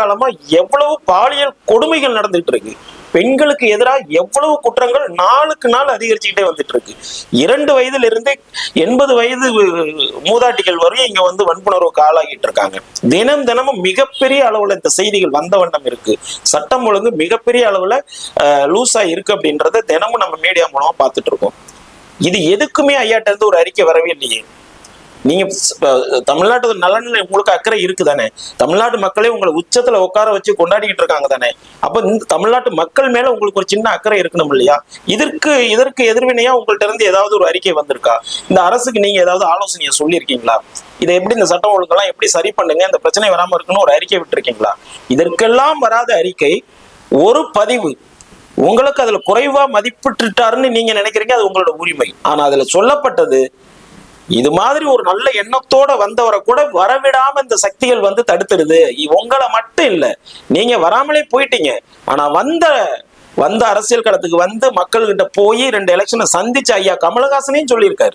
காலமா எவ்வளவு பாலியல் கொடுமைகள் நடந்துட்டு இருக்கு. பெண்களுக்கு எதிராக எவ்வளவு குற்றங்கள் நாளுக்கு நாள் அதிகரிச்சுக்கிட்டே வந்துட்டு இருக்கு. 2 வயதுல இருந்து 80 வயது மூதாட்டிகள் வரையும் இங்க வந்து வன்புணர்வுக்கு ஆளாகிட்டு இருக்காங்க. தினமும் மிகப்பெரிய அளவுல இந்த செய்திகள் வந்த வண்ணம் இருக்கு. சட்டம் ஒழுங்கு மிகப்பெரிய அளவுல லூஸா இருக்கு அப்படின்றத தினமும் நம்ம மீடியா மூலமா பார்த்துட்டு இருக்கோம். இது எதுக்குமே ஐயாட்ட இருந்து ஒரு அறிக்கை வரவே இல்லையே. நீங்க தமிழ்நாட்டு நலன்ல உங்களுக்கு அக்கறை இருக்கு தானே? தமிழ்நாட்டு மக்களே உங்களை உச்சத்துல உட்கார வச்சு கொண்டாடிக்கிட்டு இருக்காங்க தானே? அப்ப இந்த தமிழ்நாட்டு மக்கள் மேல உங்களுக்கு ஒரு சின்ன அக்கறை இருக்கணும் இல்லையா? இதற்கு எதிர்வினையா உங்கள்ட்ட இருந்து ஏதாவது ஒரு அறிக்கை வந்திருக்கா? இந்த அரசுக்கு நீங்க ஏதாவது ஆலோசனையை சொல்லியிருக்கீங்களா? இதை எப்படி இந்த சட்டம் ஒழுங்கெல்லாம் எப்படி சரி பண்ணுங்க, இந்த பிரச்சனை வராம இருக்குன்னு ஒரு அறிக்கை விட்டுருக்கீங்களா? இதற்கெல்லாம் வராத அறிக்கை, ஒரு பதிவு உங்களுக்கு அதுல குறைவா மதிப்பிட்டுட்டாருன்னு நீங்க நினைக்கிறீங்க, அது உங்களோட உரிமை. ஆனா அதுல சொல்லப்பட்டது இது மாதிரி ஒரு நல்ல எண்ணத்தோட வந்தவரை கூட வரவிடாம இந்த சக்திகள் வந்து தடுத்துருது. உங்களை மட்டும் இல்ல, நீங்க வராமலே போயிட்டீங்க. ஆனா வந்த அரசியல் களத்துக்கு வந்து மக்கள்கிட்ட போய் 2 எலெக்ஷனை சந்திச்ச ஐயா கமலஹாசனையும் சொல்லியிருக்காரு.